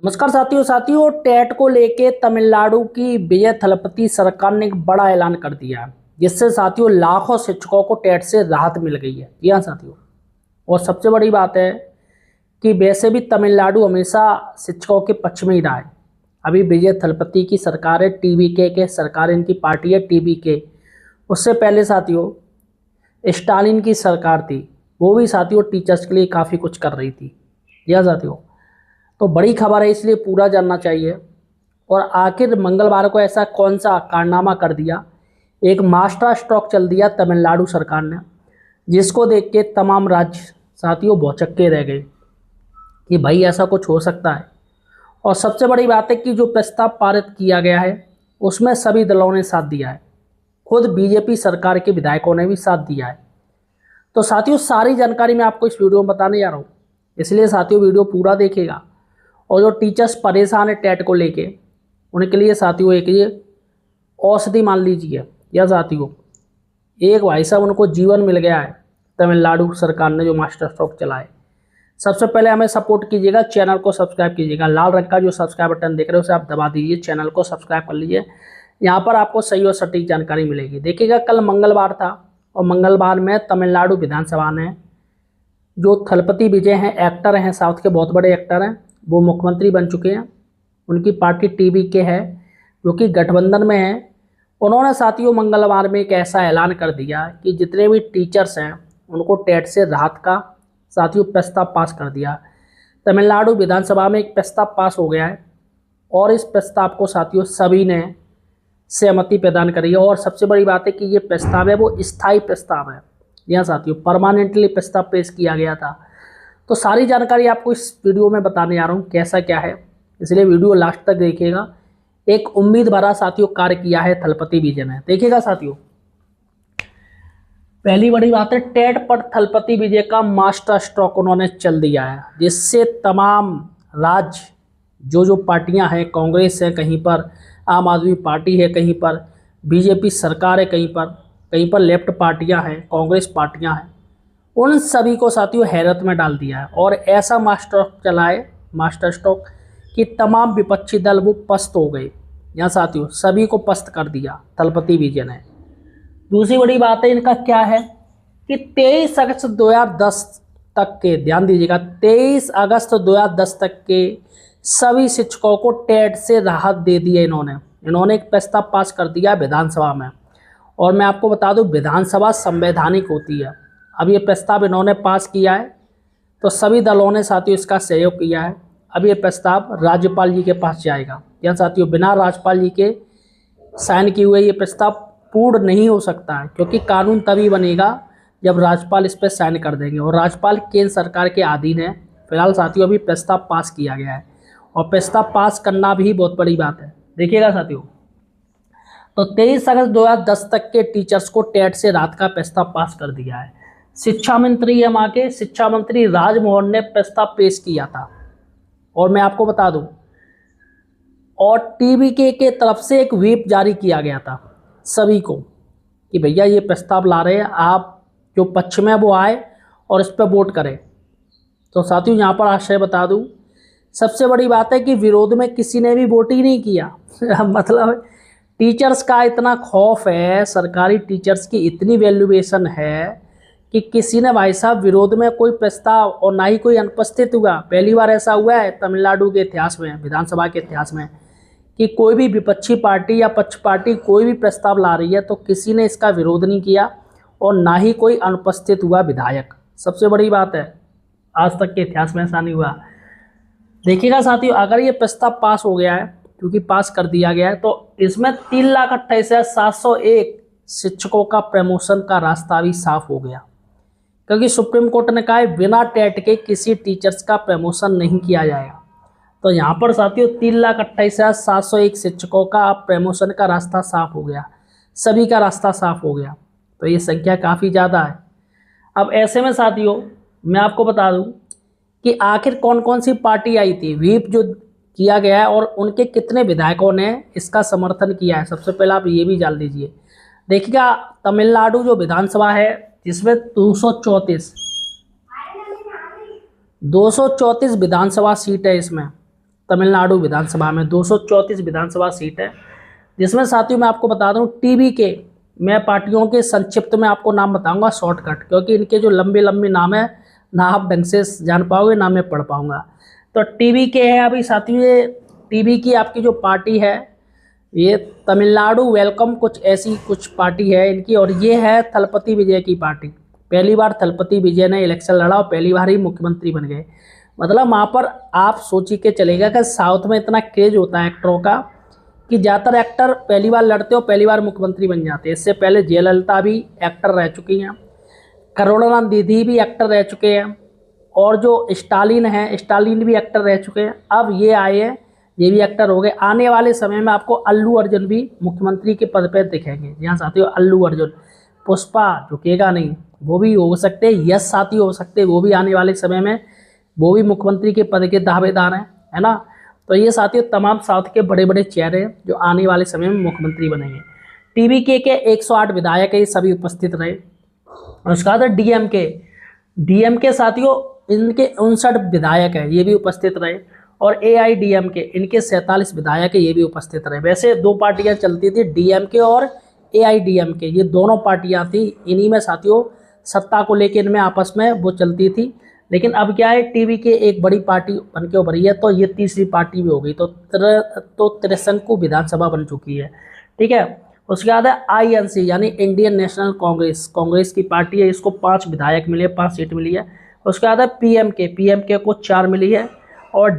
नमस्कार साथियों टेट को लेके तमिलनाडु की विजय थलपति सरकार ने एक बड़ा ऐलान कर दिया है, जिससे साथियों लाखों शिक्षकों को टेट से राहत मिल गई है। जी हाँ साथियों, और सबसे बड़ी बात है कि वैसे भी तमिलनाडु हमेशा शिक्षकों के पक्ष में ही रहा है। अभी विजय थलपति की सरकार है, टीवीके के सरकार, इनकी पार्टी है टीवीके। उससे पहले साथियों स्टालिन की सरकार थी, वो भी साथियों टीचर्स के लिए काफ़ी कुछ कर रही थी। जी हाँ साथियों, तो बड़ी खबर है, इसलिए पूरा जानना चाहिए। और आखिर मंगलवार को ऐसा कौन सा कारनामा कर दिया, एक मास्टर स्ट्रोक चल दिया तमिलनाडु सरकार ने, जिसको देख के तमाम राज्य साथियों भौचक्के रह गए कि भाई ऐसा कुछ हो सकता है। और सबसे बड़ी बात है कि जो प्रस्ताव पारित किया गया है उसमें सभी दलों ने साथ दिया है, खुद बीजेपी सरकार के विधायकों ने भी साथ दिया है। तो साथियों सारी जानकारी मैं आपको इस वीडियो में बताने जा रहा हूँ, इसलिए साथियों वीडियो पूरा देखिएगा। और जो टीचर्स परेशान है टेट को लेके, उनके लिए साथियों एक ये औषधि मान लीजिए। या साथियों एक भाई साहब उनको जीवन मिल गया है तमिलनाडु सरकार ने जो मास्टर स्ट्रोक चलाए। सबसे पहले हमें सपोर्ट कीजिएगा, चैनल को सब्सक्राइब कीजिएगा। लाल रंग का जो सब्सक्राइब बटन देख रहे हो उसे आप दबा दीजिए, चैनल को सब्सक्राइब कर लीजिए। यहाँ पर आपको सही और सटीक जानकारी मिलेगी। देखिएगा कल मंगलवार था और मंगलवार में तमिलनाडु विधानसभा ने जो थलपति विजय हैं, एक्टर हैं, साउथ के बहुत बड़े एक्टर हैं, वो मुख्यमंत्री बन चुके हैं। उनकी पार्टी टीवीके है जो कि गठबंधन में है। उन्होंने साथियों मंगलवार में एक ऐसा ऐलान कर दिया कि जितने भी टीचर्स हैं उनको टेट से राहत का साथियों प्रस्ताव पास कर दिया। तमिलनाडु विधानसभा में एक प्रस्ताव पास हो गया है और इस प्रस्ताव को साथियों सभी ने सहमति प्रदान करी है। और सबसे बड़ी बात है कि ये प्रस्ताव है वो स्थायी प्रस्ताव है। यह साथियों परमानेंटली प्रस्ताव पेश किया गया था। तो सारी जानकारी आपको इस वीडियो में बताने जा रहा हूँ कैसा क्या है, इसलिए वीडियो लास्ट तक देखिएगा। एक उम्मीद भरा साथियों कार्य किया है थलपति विजय ने। देखिएगा साथियों, पहली बड़ी बात है टेट पर थलपति विजय का मास्टर स्ट्रोक उन्होंने चल दिया है, जिससे तमाम राज्य जो पार्टियां हैं, कांग्रेस है कहीं पर, आम आदमी पार्टी है कहीं पर, बीजेपी सरकार है कहीं पर लेफ्ट पार्टियां हैं, कांग्रेस पार्टियां हैं, उन सभी को साथियों हैरत में डाल दिया है। और ऐसा मास्टर स्ट्रोक कि तमाम विपक्षी दल वो पस्त हो गए। यहाँ साथियों सभी को पस्त कर दिया थलपति विजय ने। दूसरी बड़ी बात है इनका क्या है कि 23 अगस्त 2010 तक के, ध्यान दीजिएगा, 23 अगस्त 2010 तक के सभी शिक्षकों को टेट से राहत दे दी है। इन्होंने एक प्रस्ताव पास कर दिया विधानसभा में। और मैं आपको बता दूं विधानसभा संवैधानिक होती है। अब ये प्रस्ताव इन्होंने पास किया है तो सभी दलों ने साथियों इसका सहयोग किया है। अब ये प्रस्ताव राज्यपाल जी के पास जाएगा। या साथियों बिना राज्यपाल जी के साइन किए हुए ये प्रस्ताव पूर्ण नहीं हो सकता है, क्योंकि कानून तभी बनेगा जब राज्यपाल इस पर साइन कर देंगे। और राज्यपाल केंद्र सरकार के अधीन है। फिलहाल साथियों अभी प्रस्ताव पास किया गया है और प्रस्ताव पास करना भी बहुत बड़ी बात है। देखिएगा साथियों, तो 23 अगस्त 2010 तक के टीचर्स को टेट से राहत का प्रस्ताव पास कर दिया है। शिक्षा मंत्री है, वहाँ के शिक्षा मंत्री राजमोहन ने प्रस्ताव पेश किया था। और मैं आपको बता दूं, और टीवीके के तरफ से एक व्हिप जारी किया गया था सभी को कि भैया ये प्रस्ताव ला रहे हैं, आप जो पक्ष में वो आए और इस पर वोट करें। तो साथियों यहाँ पर आशय बता दूं, सबसे बड़ी बात है कि विरोध में किसी ने भी वोट ही नहीं किया। मतलब टीचर्स का इतना खौफ है, सरकारी टीचर्स की इतनी वैल्यूएशन है कि किसी ने भाई साहब विरोध में कोई प्रस्ताव और ना ही कोई अनुपस्थित हुआ। पहली बार ऐसा हुआ है तमिलनाडु के इतिहास में, विधानसभा के इतिहास में, कि कोई भी विपक्षी पार्टी या पक्ष पार्टी कोई भी प्रस्ताव ला रही है तो किसी ने इसका विरोध नहीं किया और ना ही कोई अनुपस्थित हुआ विधायक। सबसे बड़ी बात है, आज तक के इतिहास में ऐसा नहीं हुआ। देखिएगा साथियों, अगर ये प्रस्ताव पास हो गया है, क्योंकि पास कर दिया गया है, तो इसमें 3,28,701 शिक्षकों का प्रमोशन का रास्ता भी साफ हो गया। क्योंकि सुप्रीम कोर्ट ने कहा है बिना टेट के किसी टीचर्स का प्रमोशन नहीं किया जाएगा। तो यहाँ पर साथियों 3,28,701 शिक्षकों का प्रमोशन का रास्ता साफ हो गया, सभी का रास्ता साफ हो गया। तो ये संख्या काफ़ी ज़्यादा है। अब ऐसे में साथियों मैं आपको बता दूं कि आखिर कौन कौन सी पार्टी आई थी, व्हिप जो किया गया है और उनके कितने विधायकों ने इसका समर्थन किया है। सबसे पहले आप ये भी जान लीजिए। देखिएगा तमिलनाडु जो विधानसभा है जिसमें 234 विधानसभा सीट है, इसमें तमिलनाडु विधानसभा में 234 विधानसभा सीट है, जिसमें साथियों मैं आपको बता दूं टीवीके, मैं पार्टियों के संक्षिप्त में आपको नाम बताऊंगा शॉर्टकट, क्योंकि इनके जो लंबे लंबे नाम है ना आप ढंग से जान पाओगे ना मैं पढ़ पाऊंगा। तो टीवीके है अभी साथियों, ये टीवी की आपकी जो पार्टी है ये तमिलनाडु वेलकम कुछ ऐसी कुछ पार्टी है इनकी, और ये है थलपति विजय की पार्टी। पहली बार थलपति विजय ने इलेक्शन लड़ा और पहली बार ही मुख्यमंत्री बन गए। मतलब वहाँ पर आप सोच के चलेगा कि साउथ में इतना क्रेज होता है एक्टरों का कि ज़्यादातर एक्टर पहली बार लड़ते हो पहली बार मुख्यमंत्री बन जाते हैं। इससे पहले जयललिता भी एक्टर रह चुकी हैं, करुणानिधि दीदी भी एक्टर रह चुके हैं, और जो स्टालिन हैं स्टालिन भी एक्टर रह चुके हैं। अब ये आए हैं, ये भी एक्टर हो गए। आने वाले समय में आपको अल्लू अर्जुन भी मुख्यमंत्री के पद पर दिखेंगे। यहाँ साथियों अल्लू अर्जुन, पुष्पा झुकेगा नहीं, वो भी हो सकते हैं। यश साथी हो सकते हैं, वो भी आने वाले समय में वो भी मुख्यमंत्री के पद के दावेदार हैं, है ना। तो ये साथियों तमाम साउथ के बड़े बड़े चेहरे हैं जो आने वाले समय में मुख्यमंत्री बनेंगे। टीवीके के 108 विधायक है, ये सभी उपस्थित रहे। और उसके बाद डीएमके साथियों इनके 59 विधायक हैं, ये भी उपस्थित रहे। और एआईडीएमके इनके 47 विधायक है, ये भी उपस्थित रहे। वैसे दो पार्टियां चलती थी, डीएमके और एआईडीएमके, ये दोनों पार्टियां थी। इन्हीं में साथियों सत्ता को लेकर इनमें आपस में वो चलती थी। लेकिन अब क्या है, टीवीके एक बड़ी पार्टी बन के उभरी है, तो ये तीसरी पार्टी भी हो गई। तो त्रिशंकु विधानसभा बन चुकी है, ठीक है। उसके बाद है आईएनसी यानी इंडियन नेशनल कांग्रेस की पार्टी है, इसको 5 विधायक मिले, 5 सीट मिली है। उसके बाद है पीएमके को 4 मिली है। और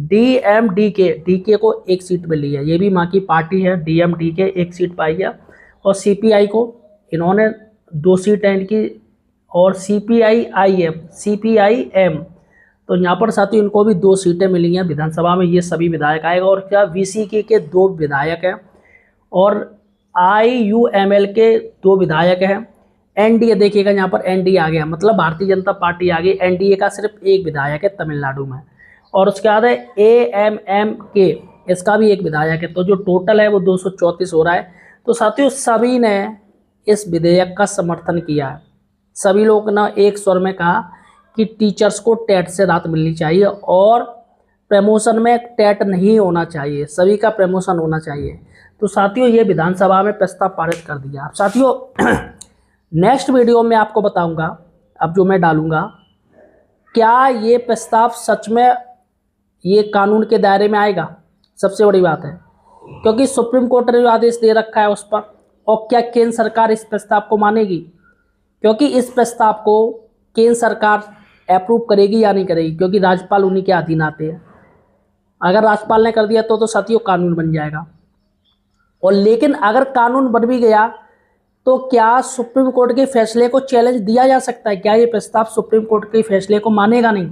डीएमडीके को 1 सीट मिली है, ये भी माँ की पार्टी है। डीएमडीके 1 सीट पाई है। और सीपीआई को इन्होंने 2 सीट है इनकी। और सीपीआईएम तो यहाँ पर साथियों इनको भी 2 सीटें मिली हैं विधानसभा में, ये सभी विधायक आएगा। और क्या वीसीके के 2 विधायक हैं और आईयूएमएल के 2 विधायक हैं। एनडीए देखिएगा, यहाँ पर एनडीए आ गया, मतलब भारतीय जनता पार्टी आ गई। एनडीए का सिर्फ 1 विधायक है तमिलनाडु में। और उसके बाद है एएमएमके, इसका भी 1 विधायक है। तो जो टोटल है वो 234 हो रहा है। तो साथियों सभी ने इस विधेयक का समर्थन किया है। सभी लोग ना एक स्वर में कहा कि टीचर्स को टेट से राहत मिलनी चाहिए और प्रमोशन में टेट नहीं होना चाहिए, सभी का प्रमोशन होना चाहिए। तो साथियों ये विधानसभा में प्रस्ताव पारित कर दिया। अब साथियों नेक्स्ट वीडियो में आपको बताऊंगा, अब जो मैं डालूंगा, क्या ये प्रस्ताव सच में ये कानून के दायरे में आएगा। सबसे बड़ी बात है, क्योंकि सुप्रीम कोर्ट ने जो आदेश दे रखा है उस पर, और क्या केंद्र सरकार इस प्रस्ताव को मानेगी, क्योंकि इस प्रस्ताव को केंद्र सरकार अप्रूव करेगी या नहीं करेगी, क्योंकि राज्यपाल उन्हीं के अधीन आते हैं। अगर राज्यपाल ने कर दिया तो साथियों कानून बन जाएगा। और लेकिन अगर कानून बन भी गया तो क्या सुप्रीम कोर्ट के फैसले को चैलेंज दिया जा सकता है? क्या ये प्रस्ताव सुप्रीम कोर्ट के फैसले को मानेगा नहीं?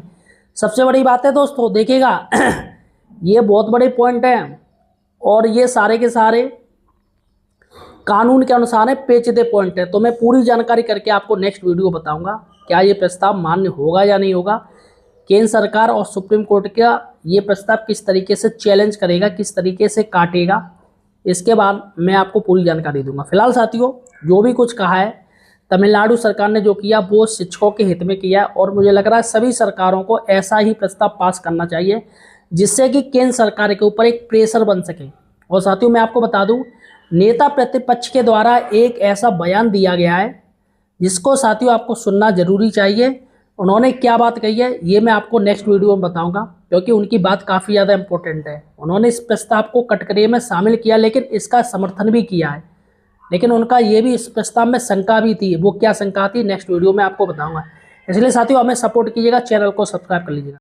सबसे बड़ी बात है दोस्तों, देखिएगा ये बहुत बड़े पॉइंट हैं और ये सारे के सारे कानून के अनुसार है, पेचीदे पॉइंट है। तो मैं पूरी जानकारी करके आपको नेक्स्ट वीडियो बताऊंगा क्या ये प्रस्ताव मान्य होगा या नहीं होगा। केंद्र सरकार और सुप्रीम कोर्ट का ये प्रस्ताव किस तरीके से चैलेंज करेगा, किस तरीके से काटेगा, इसके बाद मैं आपको पूरी जानकारी दूंगा। फिलहाल साथियों जो भी कुछ कहा है तमिलनाडु सरकार ने जो किया वो शिक्षकों के हित में किया, और मुझे लग रहा है सभी सरकारों को ऐसा ही प्रस्ताव पास करना चाहिए जिससे कि केंद्र सरकार के ऊपर एक प्रेशर बन सके। और साथियों मैं आपको बता दूं, नेता प्रतिपक्ष के द्वारा एक ऐसा बयान दिया गया है जिसको साथियों आपको सुनना जरूरी चाहिए। उन्होंने क्या बात कही है ये मैं आपको नेक्स्ट वीडियो में बताऊंगा, क्योंकि उनकी बात काफ़ी ज़्यादा इंपॉर्टेंट है। उन्होंने इस प्रस्ताव को कटघरे में शामिल किया, लेकिन इसका समर्थन भी किया है, लेकिन उनका ये भी इस प्रस्ताव में शंका भी थी। वो क्या शंका थी नेक्स्ट वीडियो में आपको बताऊंगा। इसलिए साथियों हमें सपोर्ट कीजिएगा, चैनल को सब्सक्राइब कर लीजिएगा।